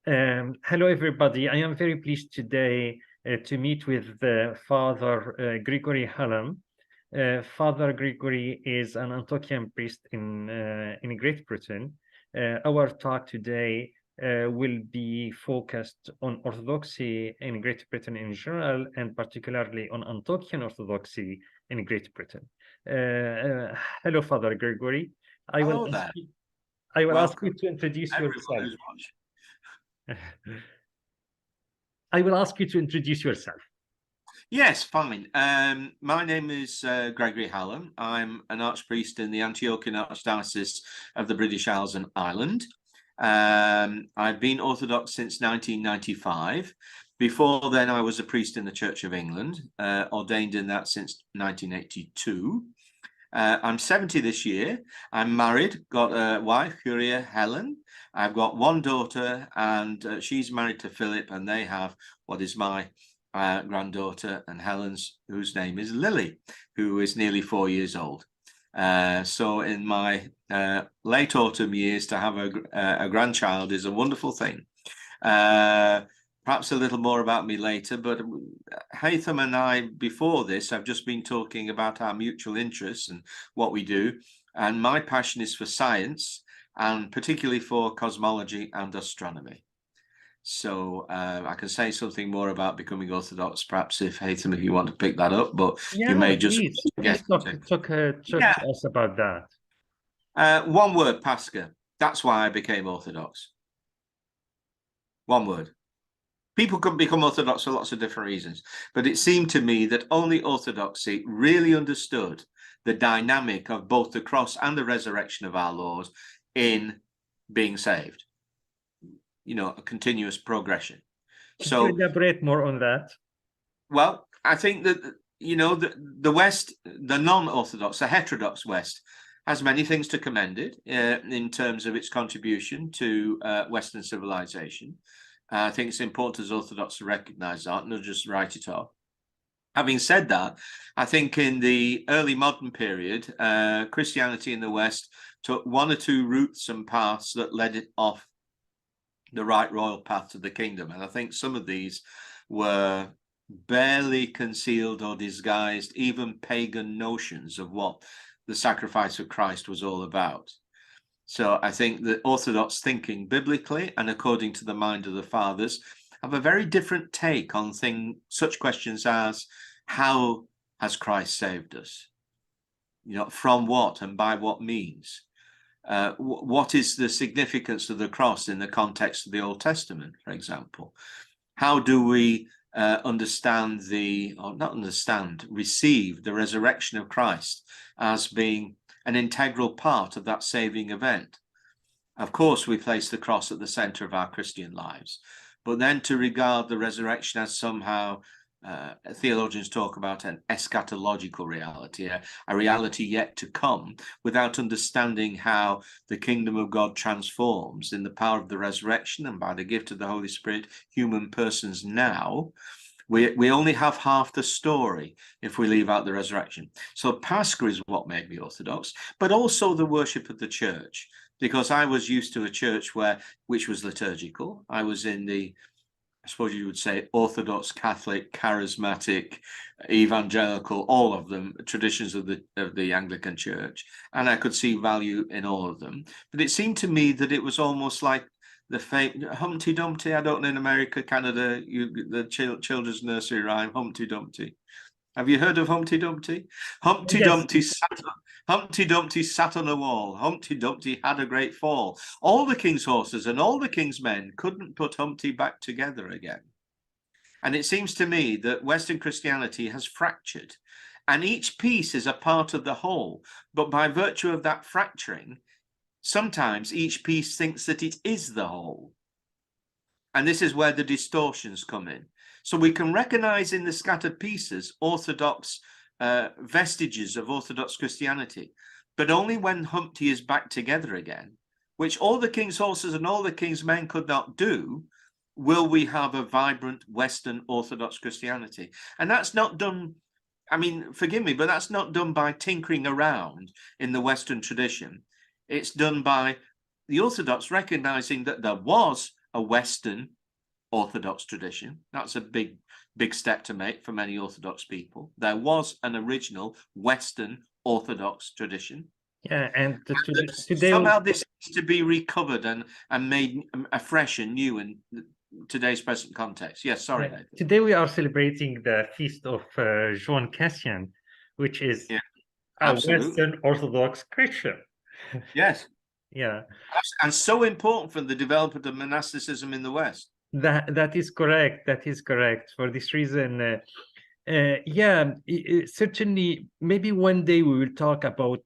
Hello, everybody. I am very pleased today to meet with Father Gregory Hallam. Father Gregory is an Antiochian priest in Great Britain. Our talk today will be focused on Orthodoxy in Great Britain in general, and particularly on Antiochian Orthodoxy in Great Britain. Hello, Father Gregory. I will Hello ask there. you, I will ask you Welcome, to introduce everyone yourself. who's watching. I will ask you to introduce yourself. Yes, fine. My name is Gregory Hallam. I'm an archpriest in the Antiochian Archdiocese of the British Isles and Ireland. I've been Orthodox since 1995. Before then, I was a priest in the Church of England, ordained in that since 1982. I'm 70 this year. I'm married, got a wife, Curia Helen. I've got one daughter, and she's married to Philip, and they have what is my granddaughter and Helen's, whose name is Lily, who is nearly 4 years old. So in my late autumn years, to have a grandchild is a wonderful thing. Perhaps a little more about me later, but Hallam and I, before this, I've just been talking about our mutual interests and what we do. And my passion is for science, and particularly for cosmology and astronomy. So I can say something more about becoming Orthodox, perhaps if Hallam, if you want to pick that up, but Yeah, you no, may just please get talk into. talk to us about that. One word, Pascha. That's why I became Orthodox. One word. People can become Orthodox for lots of different reasons, but it seemed to me that only Orthodoxy really understood the dynamic of both the cross and the resurrection of our Lord in being saved. You know, a continuous progression. Could you elaborate more on that? Well, I think that, you know, the West, the non-Orthodox, the heterodox West, has many things to commend it in terms of its contribution to Western civilization. I think it's important as Orthodox to recognize that, not just write it off. Having said that, I think in the early modern period, Christianity in the West took one or two routes and paths that led it off the right royal path to the kingdom. And I think some of these were barely concealed or disguised, even pagan notions of what the sacrifice of Christ was all about. So I think that Orthodox thinking biblically and according to the mind of the fathers have a very different take on such questions as, how has Christ saved us? You know, from what and by what means? What is the significance of the cross in the context of the Old Testament, for example? How do we receive the resurrection of Christ as being an integral part of that saving event? Of course, we place the cross at the center of our Christian lives, but then to regard the resurrection as somehow, theologians talk about an eschatological reality, a reality yet to come, without understanding how the kingdom of God transforms in the power of the resurrection and by the gift of the Holy Spirit human persons now. We only have half the story if we leave out the resurrection. So Pascha is what made me Orthodox, but also the worship of the church, because I was used to a church which was liturgical. I was in the, I suppose you would say, Orthodox, Catholic, Charismatic, Evangelical, all of them, traditions of the Anglican Church, and I could see value in all of them. But it seemed to me that it was almost like the Humpty Dumpty. I don't know, in America, Canada, the children's nursery rhyme, Humpty Dumpty. Have you heard of Humpty Dumpty? Humpty Yes. Dumpty sat on a wall. Humpty Dumpty had a great fall. All the king's horses and all the king's men couldn't put Humpty back together again. And it seems to me that Western Christianity has fractured, and each piece is a part of the whole. But by virtue of that fracturing, sometimes each piece thinks that it is the whole. And this is where the distortions come in. So we can recognize in the scattered pieces Orthodox vestiges of Orthodox Christianity, but only when Humpty is back together again, which all the king's horses and all the king's men could not do, will we have a vibrant Western Orthodox Christianity. And that's not done, I mean, forgive me, but that's not done by tinkering around in the Western tradition. It's done by the Orthodox recognizing that there was a Western Orthodox tradition. That's a big step to make for many Orthodox people. There was an original Western Orthodox tradition. Yeah, and today somehow this needs to be recovered and made afresh and new in today's present context. Yes, sorry. Yeah. Today we are celebrating the feast of John Cassian, which is a Western Orthodox Christian. Yes. Yeah. And so important for the development of monasticism in the West. That is correct. That is correct. For this reason, certainly, maybe one day we will talk about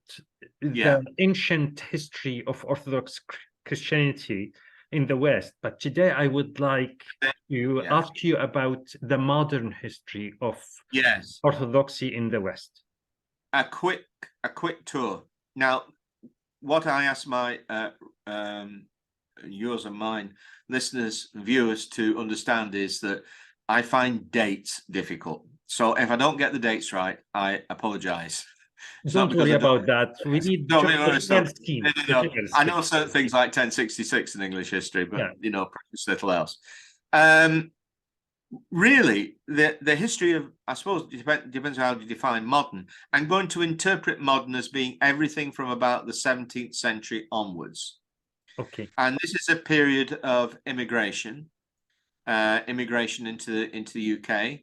the ancient history of Orthodox Christianity in the West. But today I would like to ask you about the modern history of Orthodoxy in the West. A quick tour. Now, what I ask my yours and mine listeners and viewers to understand is that I find dates difficult. So if I don't get the dates right, I apologize. Don't worry about that. We need I know certain things like 1066 in English history, but you know, practice little else. Really, the history of, I suppose, depends on how you define modern. I'm going to interpret modern as being everything from about the 17th century onwards. Okay. And this is a period of immigration into the UK.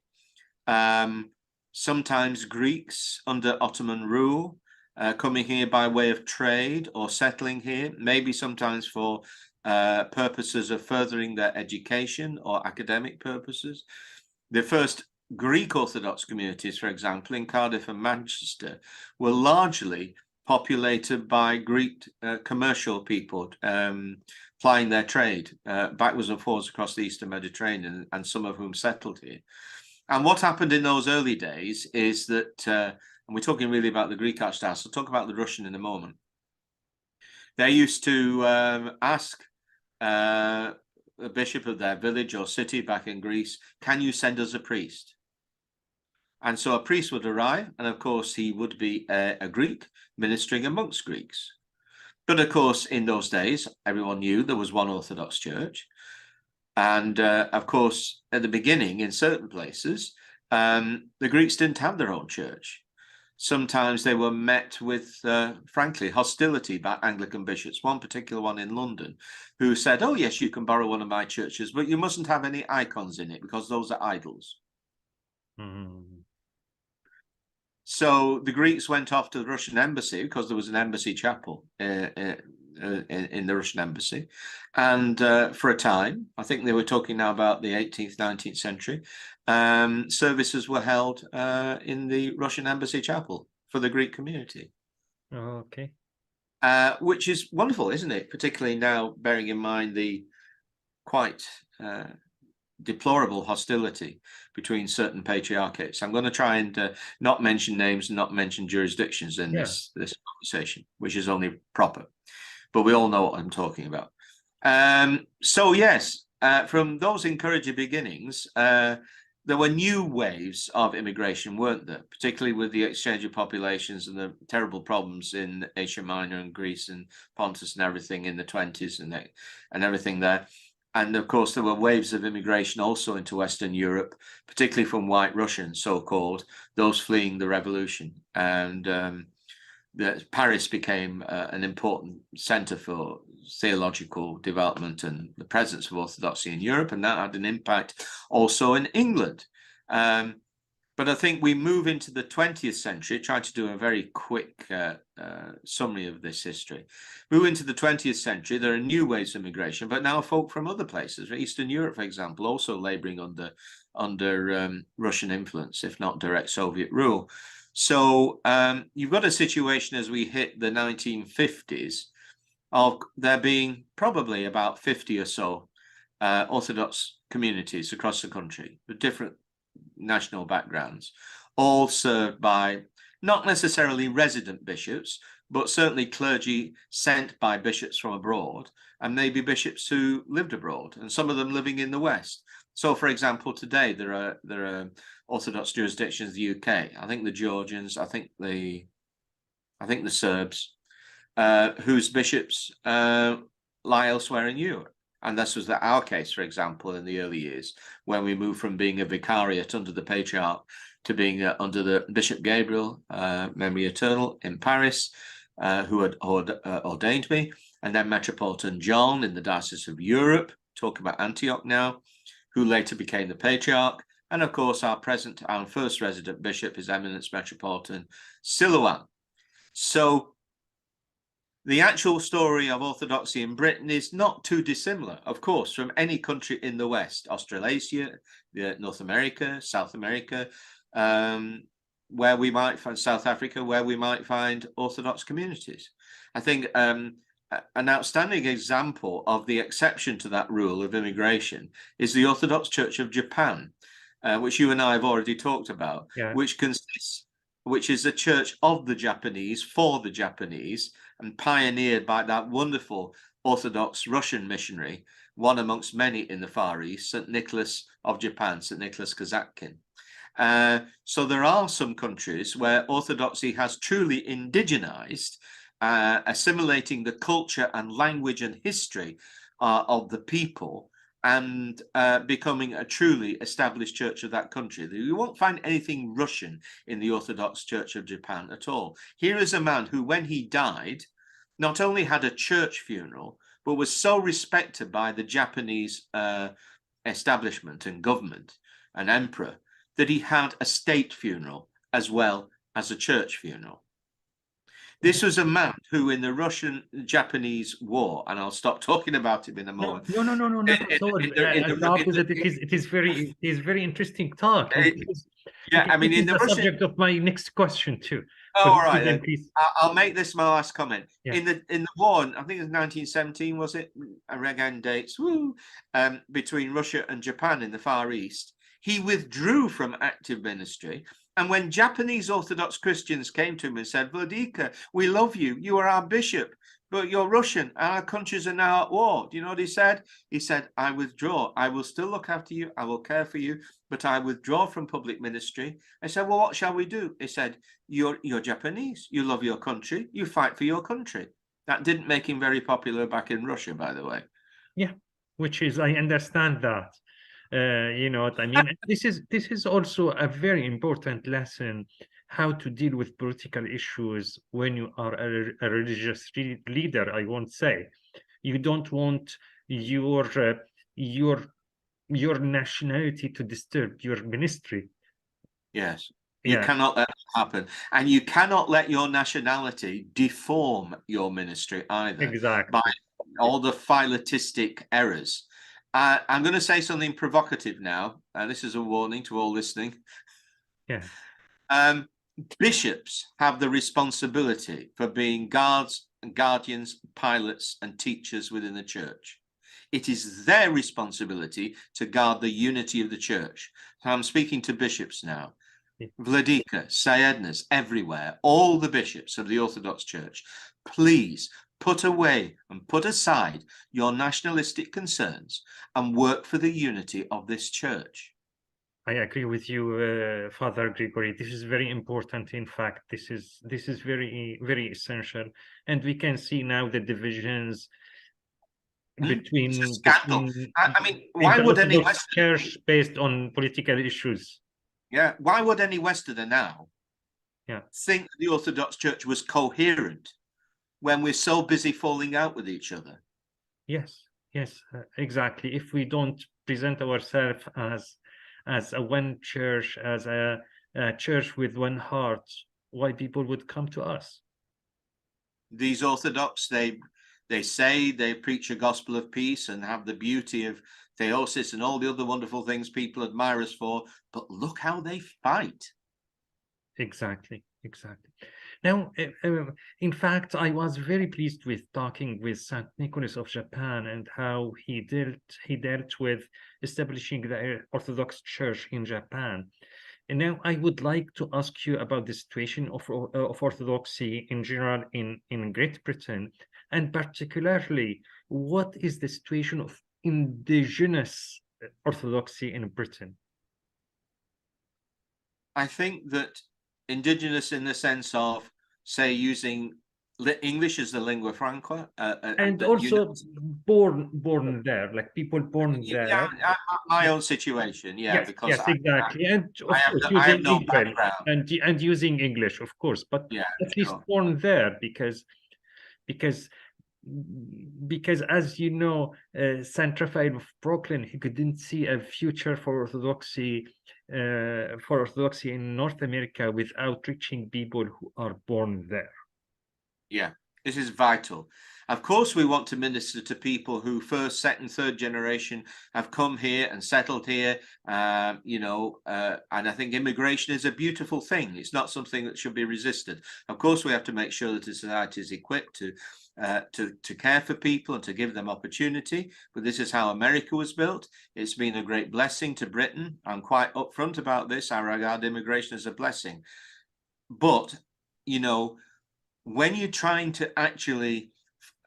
Sometimes Greeks under Ottoman rule, coming here by way of trade or settling here, maybe sometimes for purposes of furthering their education or academic purposes. The first Greek Orthodox communities, for example, in Cardiff and Manchester, were largely populated by Greek commercial people plying their trade backwards and forwards across the Eastern Mediterranean, and some of whom settled here. And what happened in those early days is that, and we're talking really about the Greek Archdiocese, I'll talk about the Russian in a moment. They used to ask the bishop of their village or city back in Greece, can you send us a priest? And so a priest would arrive, and of course he would be a Greek ministering amongst Greeks. But of course, in those days, everyone knew there was one Orthodox Church. And of course, at the beginning, in certain places, the Greeks didn't have their own church. Sometimes they were met with, frankly, hostility by Anglican bishops, one particular one in London, who said, oh, yes, you can borrow one of my churches, but you mustn't have any icons in it because those are idols. So the Greeks went off to the Russian embassy because there was an embassy chapel in the Russian embassy. And for a time, I think they were talking now about the 18th, 19th century, services were held in the Russian embassy chapel for the Greek community. Okay. Which is wonderful, isn't it? Particularly now, bearing in mind the quite deplorable hostility between certain patriarchates. I'm going to try and not mention names and not mention jurisdictions in this conversation, which is only proper. But we all know what I'm talking about. So yes, from those encouraging beginnings, there were new waves of immigration, weren't there? Particularly with the exchange of populations and the terrible problems in Asia Minor and Greece and Pontus and everything in the 20s and everything there. And of course, there were waves of immigration also into Western Europe, particularly from White Russians, so-called, those fleeing the revolution. And Paris became an important center for theological development and the presence of Orthodoxy in Europe, and that had an impact also in England. But I think we move into the 20th century, trying to do a very quick summary of this history. Move into the 20th century, there are new waves of immigration, but now folk from other places, Eastern Europe, for example, also laboring under Russian influence, if not direct Soviet rule. So you've got a situation as we hit the 1950s of there being probably about 50 or so Orthodox communities across the country with different national backgrounds, all served by not necessarily resident bishops, but certainly clergy sent by bishops from abroad, and maybe bishops who lived abroad, and some of them living in the West. So, for example, today there are Orthodox jurisdictions in the UK. I think the Georgians, I think the Serbs, whose bishops lie elsewhere in Europe. And this was our case, for example, in the early years, when we moved from being a vicariate under the patriarch to being under the Bishop Gabriel, memory eternal, in Paris, who had ordained me, and then Metropolitan John in the Diocese of Europe, talk about Antioch now, who later became the patriarch, and of course our first resident bishop, His Eminence Metropolitan Silouan. So the actual story of Orthodoxy in Britain is not too dissimilar, of course, from any country in the West, Australasia, North America, South America, where we might find South Africa, where we might find Orthodox communities. I think an outstanding example of the exception to that rule of immigration is the Orthodox Church of Japan, which you and I have already talked about, Yeah. which is a church of the Japanese, for the Japanese, and pioneered by that wonderful Orthodox Russian missionary, one amongst many in the Far East, St. Nicholas of Japan, St. Nicholas Kazakhin. So there are some countries where Orthodoxy has truly indigenized, assimilating the culture and language and history of the people, and becoming a truly established church of that country. You won't find anything Russian in the Orthodox Church of Japan at all. Here is a man who, when he died, not only had a church funeral, but was so respected by the Japanese establishment and government and emperor that he had a state funeral as well as a church funeral. This was a man who, in the Russian-Japanese war, and I'll stop talking about it in a moment. No, not at all. The opposite. It is very interesting talk. Yeah, I mean, it is in the the Russian subject of my next question too. Oh, all right. Then, please. I'll make this my last comment. Yeah. In the war, I think it was 1917, was it? Again, dates. Woo! Between Russia and Japan in the Far East, he withdrew from active ministry. And when Japanese Orthodox Christians came to him and said, Vladika, we love you. You are our bishop, but you're Russian. Our countries are now at war. Do you know what he said? He said, I withdraw. I will still look after you. I will care for you, but I withdraw from public ministry. I said, well, what shall we do? He said, you're Japanese. You love your country. You fight for your country. That didn't make him very popular back in Russia, by the way. Yeah, which is, I understand that. You know what I mean? This is also a very important lesson, how to deal with political issues when you are a religious leader. I won't say you don't want your nationality to disturb your ministry. Yes, you cannot let that happen, and you cannot let your nationality deform your ministry either. Exactly. By all the philatelistic errors. I'm going to say something provocative now, and this is a warning to all listening. Yeah. Bishops have the responsibility for being guards and guardians, pilots and teachers within the church. It is their responsibility to guard the unity of the church. So I'm speaking to bishops now. Yeah. Vladika, Sayednas, everywhere, all the bishops of the Orthodox Church, please put away and put aside your nationalistic concerns and work for the unity of this church. I agree with you, Father Gregory. This is very important. In fact, this is very, very essential. And we can see now the divisions between I mean, why would any Westerner church based on political issues? Yeah, why would any Westerner now think the Orthodox Church was coherent when we're so busy falling out with each other? Yes, exactly. If we don't present ourselves as a one church, as a church with one heart, why people would come to us? These Orthodox, they say they preach a gospel of peace and have the beauty of theosis and all the other wonderful things people admire us for, but look how they fight. Exactly. Now, in fact, I was very pleased with talking with St. Nicholas of Japan and how he dealt with establishing the Orthodox Church in Japan. And now I would like to ask you about the situation of Orthodoxy in general in Great Britain, and particularly, what is the situation of indigenous Orthodoxy in Britain? I think that indigenous in the sense of, say, using English is the lingua franca, And but you know, also born there, like people born yeah, there. my own situation, yeah, Yes, because yes, exactly. And I of have course, I have using no English background. and using English, of course, but Yeah, at least sure. born there because because as you know, Saint Raphael of Brooklyn, he couldn't see a future for Orthodoxy in North America without reaching people who are born there. Yeah, this is vital. Of course, we want to minister to people who first, second, third generation have come here and settled here. You know, and I think immigration is a beautiful thing. It's not something that should be resisted. Of course, we have to make sure that the society is equipped to care for people and to give them opportunity. But this is how America was built. It's been a great blessing to Britain. I'm quite upfront about this. I regard immigration as a blessing. But, you know, when you're trying to actually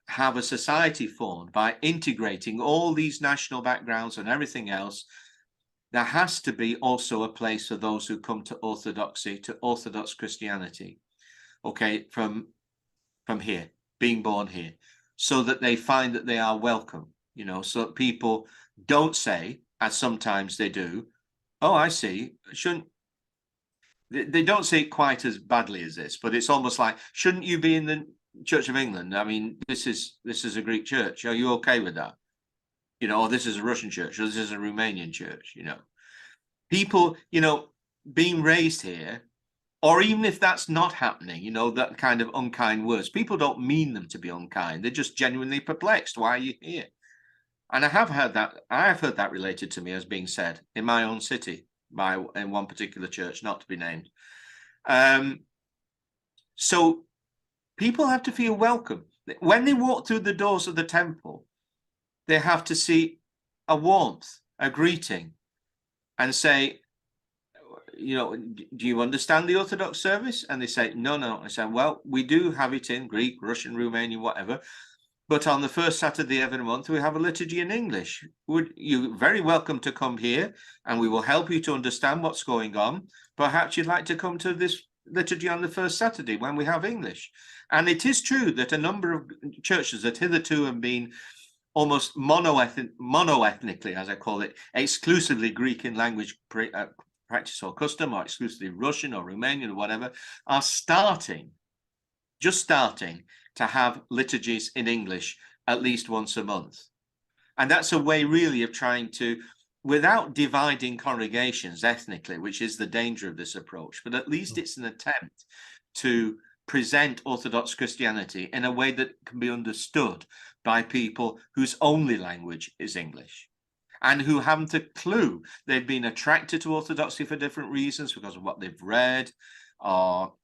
have a society formed by integrating all these national backgrounds and everything else, there has to be also a place for those who come to Orthodoxy, to Orthodox Christianity, okay, from here, being born here, so that they find that they are welcome, you know, so that people don't say, as sometimes they do, oh, I see, shouldn't, they don't say it quite as badly as this, but it's almost like, shouldn't you be in the Church of England? I mean, this is a Greek church. Are you okay with that? You know, or this is a Russian church, or this is a Romanian church, you know. People, you know, being raised here, or even if that's not happening, you know, that kind of unkind words, people don't mean them to be unkind. They're just genuinely perplexed. Why are you here? And I have heard that related to me as being said in my own city in one particular church, not to be named. So people have to feel welcome. When they walk through the doors of the temple, they have to see a warmth, a greeting, and say, you know, do you understand the Orthodox service? And they say, no, no. I say, well, we do have it in Greek, Russian, Romanian, whatever. But on the first Saturday of every month, we have a liturgy in English. You're very welcome to come here, and we will help you to understand what's going on. Perhaps you'd like to come to this liturgy on the first Saturday when we have English. And it is true that a number of churches that hitherto have been almost monoethnically, as I call it, exclusively Greek in language practice or custom, or exclusively Russian or Romanian or whatever, are just starting to have liturgies in English at least once a month. And that's a way really of trying to, without dividing congregations ethnically, which is the danger of this approach, but at least it's an attempt to present Orthodox Christianity in a way that can be understood by people whose only language is English and who haven't a clue. They've been attracted to Orthodoxy for different reasons, because of what they've read, or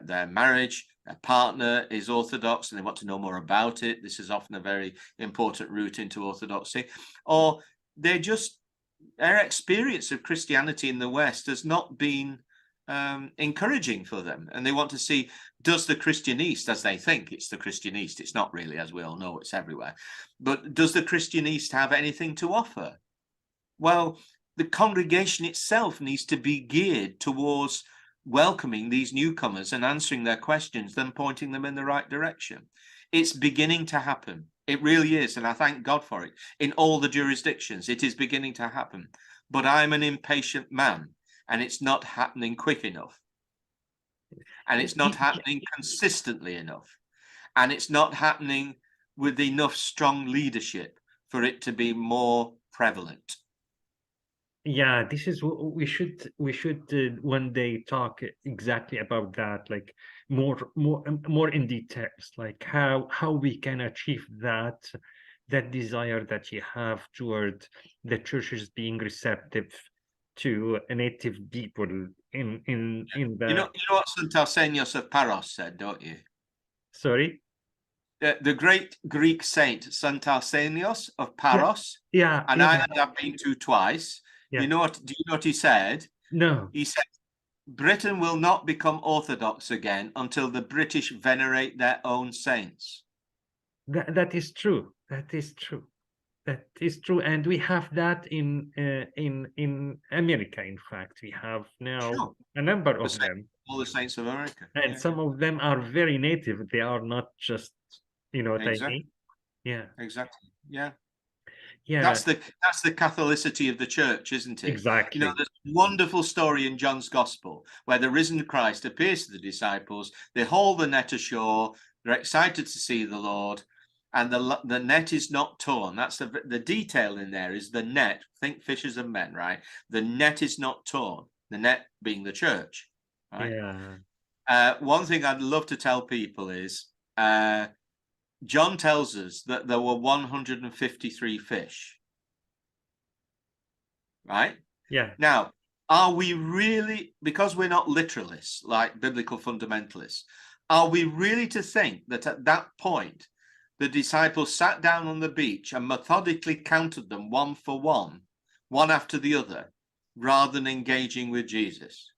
their marriage, their partner is Orthodox and they want to know more about it. This is often a very important route into Orthodoxy. Or their experience of Christianity in the West has not been encouraging for them, and they want to see, does the Christian East, as they think it's the Christian East, it's not really, as we all know, it's everywhere, but does the Christian East have anything to offer? Well, the congregation itself needs to be geared towards welcoming these newcomers and answering their questions, then pointing them in the right direction. It's beginning to happen. It really is, and I thank God for it. In all the jurisdictions, it is beginning to happen. But I'm an impatient man, and it's not happening quick enough. And it's not happening consistently enough. And it's not happening with enough strong leadership for it to be more prevalent. Yeah, this is what we should one day talk exactly about that, like more in details, like how we can achieve that desire that you have toward the churches being receptive to native people in the. You know what St. Arsenios of Paros said, don't you? Sorry? The great Greek saint St. Arsenios of Paros, Yeah, and I have been to twice. yeah. Do you know what he said? No. He said, Britain will not become Orthodox again until the British venerate their own saints. That is true. That is true. That is true, and we have that in America. In fact, we have now a number of them. All the saints of America. And Yeah, some of them are very native. They are not just, you know what I exactly. mean? Yeah. Exactly. Yeah. Yeah, That's the Catholicity of the church, isn't it? You know, exactly. there's a wonderful story in John's Gospel where the risen Christ appears to the disciples. They haul the net ashore. They're excited to see the Lord, and the net is not torn. That's the detail in there is the net. Think fishers and men, right? The net is not torn. The net being the church, right? Yeah. One thing I'd love to tell people is John tells us that there were 153 fish. Right? Yeah. Now, are we really, because we're not literalists like biblical fundamentalists, are we really to think that at that point the disciples sat down on the beach and methodically counted them one for one after the other, rather than engaging with Jesus?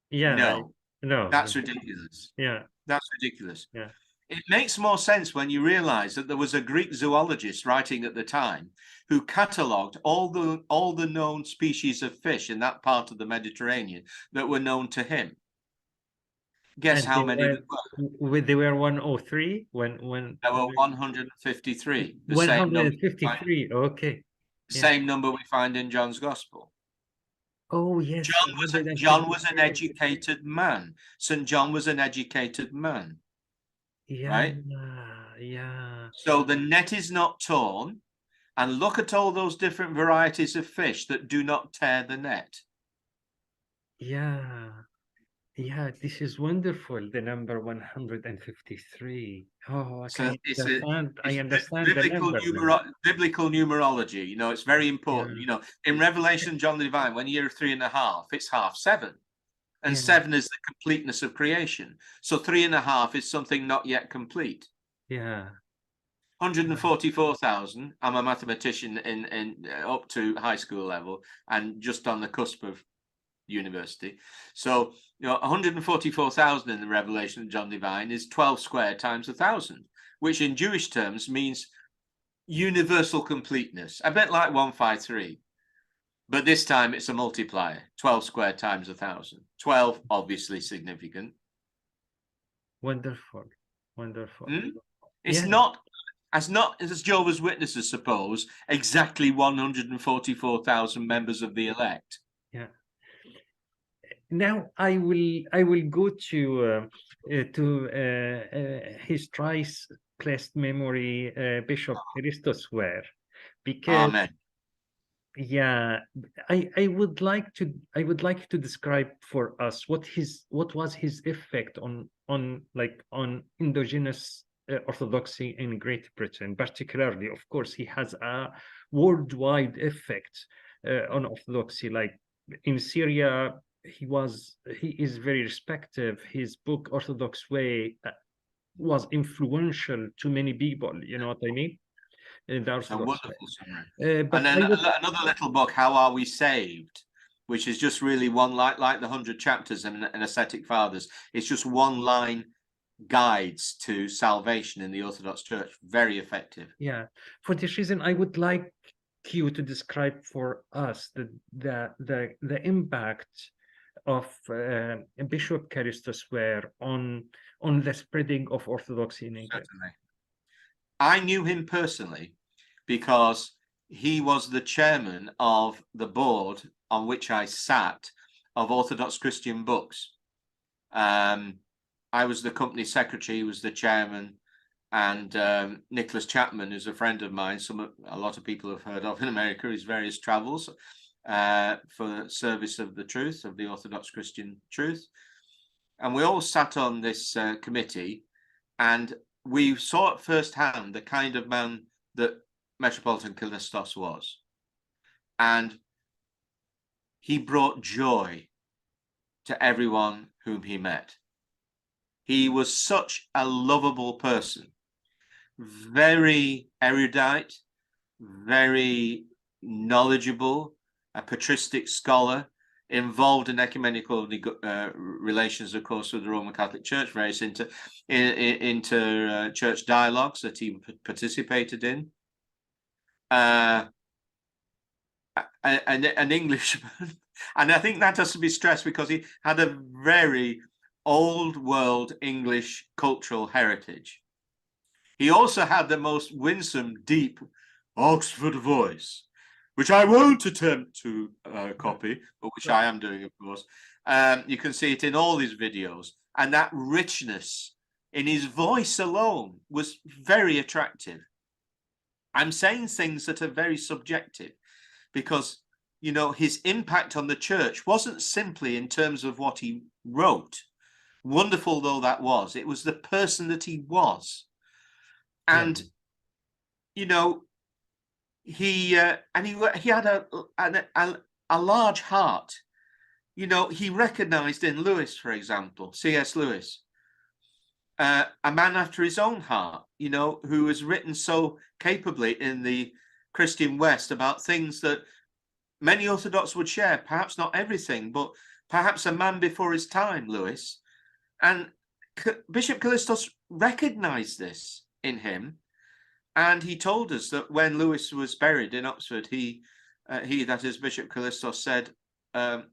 Yeah. No, No. that's ridiculous. Yeah. That's ridiculous. Yeah. It makes more sense when you realize that there was a Greek zoologist writing at the time who catalogued all the known species of fish in that part of the Mediterranean that were known to him. Guess And how they many were, there were? they were 103 when There were 153. The same number we find, 153. Okay. Yeah. same number we find in John's Gospel. Oh yes. John was an 153. educated man. St. John was an educated man. Yeah. Right? Yeah. So the net is not torn. And look at all those different varieties of fish that do not tear the net. Yeah. Yeah, this is wonderful. The number 153. Oh, So I it's understand the number now. biblical numerology. You know, it's very important. Yeah. You know, in Revelation, John the Divine, when you're 3.5, it's half 7. And Yeah. 7 is the completeness of creation. So 3.5 is something not yet complete. Yeah. 144,000. I'm a mathematician in up to high school level and just on the cusp of university. So, you know, 144,000 in the Revelation of John Divine is 12 squared times 1,000, which in Jewish terms means universal completeness, a bit like 153. But this time it's a multiplier, 12 squared times 1,000. 12, obviously significant. Wonderful. Wonderful. It's Yeah. not as Jehovah's Witnesses suppose, exactly 144,000 members of the elect. Yeah. Now I will go to his thrice blessed memory, Bishop Christos Ware, because Amen. yeah, I would like to describe for us what was his effect on endogenous Orthodoxy in Great Britain, particularly. Of course, he has a worldwide effect on Orthodoxy. Like in Syria, he is very respected. His book Orthodox Way was influential to many people. You know what I mean? In the It's a Orthodox wonderful way. summary. But And then another little book, How Are We Saved? Which is just really one, like the 100 chapters in Ascetic Fathers. It's just one line guides to salvation in the Orthodox Church. Very effective. Yeah, for this reason, I would like you to describe for us the impact of Bishop Charistos Ware on the spreading of Orthodoxy in England. Certainly. I knew him personally because he was the chairman of the board on which I sat of Orthodox Christian Books. I was the company secretary, he was the chairman, and Nicholas Chapman, who's a friend of mine, a lot of people have heard of in America, his various travels for service of the truth, of the Orthodox Christian truth. And we all sat on this committee, and we saw at first hand the kind of man that Metropolitan Callistos was. And he brought joy to everyone whom he met. He was such a lovable person, very erudite, very knowledgeable, a patristic scholar, involved in ecumenical relations, of course, with the Roman Catholic Church, various inter-church dialogues that he participated in. An Englishman And I think that has to be stressed because he had a very old world English cultural heritage. He also had the most winsome, deep Oxford voice, which I won't attempt to copy, but which I am doing, of course. You can see it in all his videos. And that richness in his voice alone was very attractive. I'm saying things that are very subjective because, you know, his impact on the church wasn't simply in terms of what he wrote, wonderful though that was. It was the person that he was. And, you know, he had a large heart. You know, he recognized in Lewis, for example, C.S. Lewis, a man after his own heart, you know, who has written so capably in the Christian West about things that many Orthodox would share, perhaps not everything, but perhaps a man before his time, Lewis. And Bishop Callistos recognized this in him. And he told us that when Lewis was buried in Oxford, he that is Bishop Callistos, said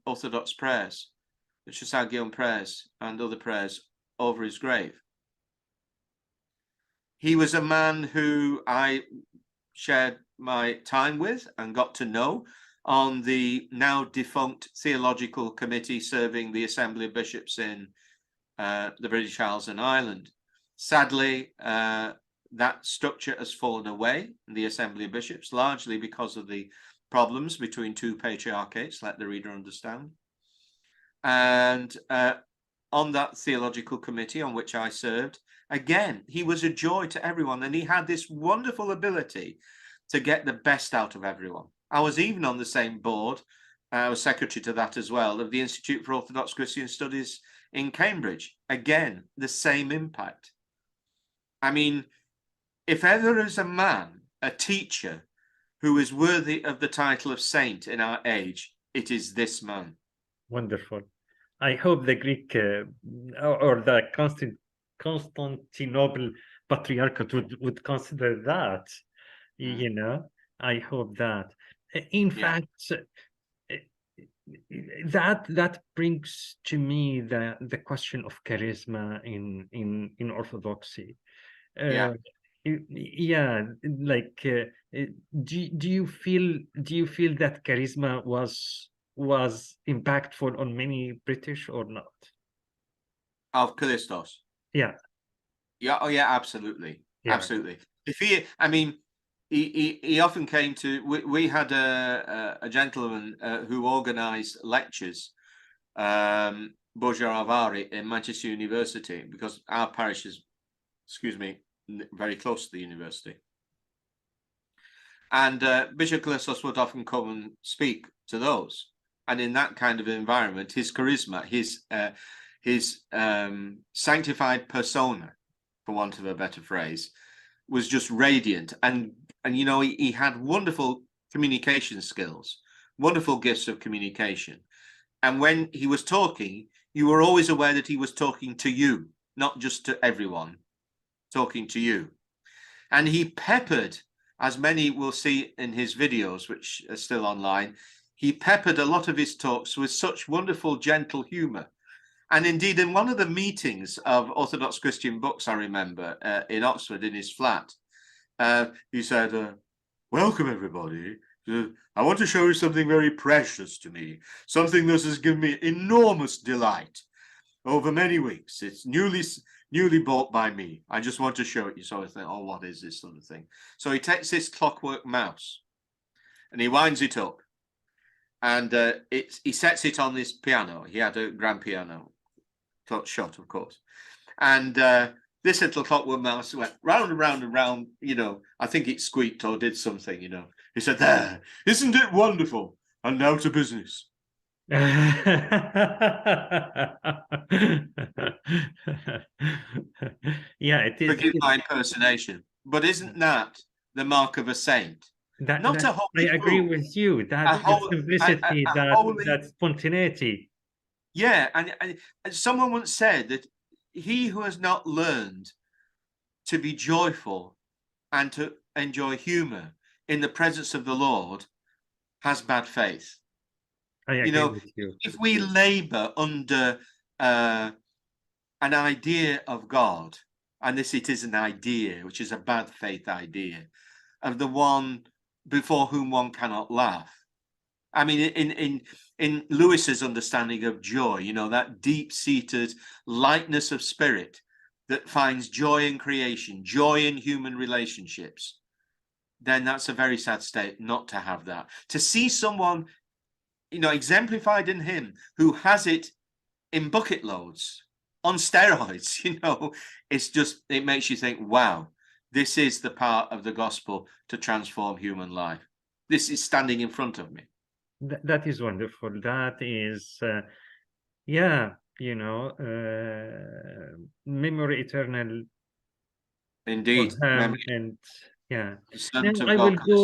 Orthodox prayers, the Trisagion prayers and other prayers over his grave. He was a man who I shared my time with and got to know on the now defunct theological committee serving the Assembly of Bishops in the British Isles and Ireland. Sadly, that structure has fallen away in the Assembly of Bishops, largely because of the problems between two patriarchates, let the reader understand. And on that theological committee on which I served, again, he was a joy to everyone, and he had this wonderful ability to get the best out of everyone. I was even on the same board, I was secretary to that as well, of the Institute for Orthodox Christian Studies in Cambridge. Again, the same impact. I mean, if ever is a man, a teacher, who is worthy of the title of saint in our age, it is this man. Wonderful. I hope the Greek or the Constantinople Patriarchate would consider that. You know, I hope that. In fact, that brings to me the question of charisma in Orthodoxy. Yeah, like do you feel that charisma was impactful on many British or not? Of Callistos? Yeah. Yeah. Oh, yeah. Absolutely. Yeah. Absolutely. If he, I mean, he often came to. We had a gentleman who organised lectures, Bojar Avari, in Manchester University, because our parish is, excuse me, very close to the university. And Bishop Callistos would often come and speak to those. And in that kind of environment, his charisma, his sanctified persona, for want of a better phrase, was just radiant. And you know, he had wonderful communication skills, wonderful gifts of communication. And when he was talking, you were always aware that he was talking to you, not just to everyone, talking to you. And he peppered, as many will see in his videos, which are still online, he peppered a lot of his talks with such wonderful, gentle humor. And indeed, in one of the meetings of Orthodox Christian Books, I remember, in Oxford, in his flat, he said, welcome, everybody. I want to show you something very precious to me, something that has given me enormous delight over many weeks. It's newly bought by me. I just want to show it you. So I think, oh, what is this sort of thing? So he takes this clockwork mouse and he winds it up, and he sets it on this piano. He had a grand piano, shot, of course. And this little clockwork mouse went round and round and round. You know, I think it squeaked or did something. You know, he said, "There, isn't it wonderful?" And now to business. Yeah, it is. Forgive my impersonation, but isn't that the mark of a saint? Not a holy I agree fool, with you. That simplicity, that spontaneity. Yeah, and someone once said that he who has not learned to be joyful and to enjoy humor in the presence of the Lord has bad faith. I You agree know, with you. if we labor under an idea of God, and this it is an idea, which is a bad faith idea, of the one before whom one cannot laugh. I mean, in Lewis's understanding of joy, you know, that deep-seated lightness of spirit that finds joy in creation, joy in human relationships, then that's a very sad state not to have that. To see someone, you know, exemplified in him who has it in bucket loads, on steroids, you know, it's just, it makes you think, wow, this is the part of the gospel to transform human life. This is standing in front of me. That is wonderful. That is, yeah, you know, memory eternal for Indeed, him, and yeah. Now sons of I will God. go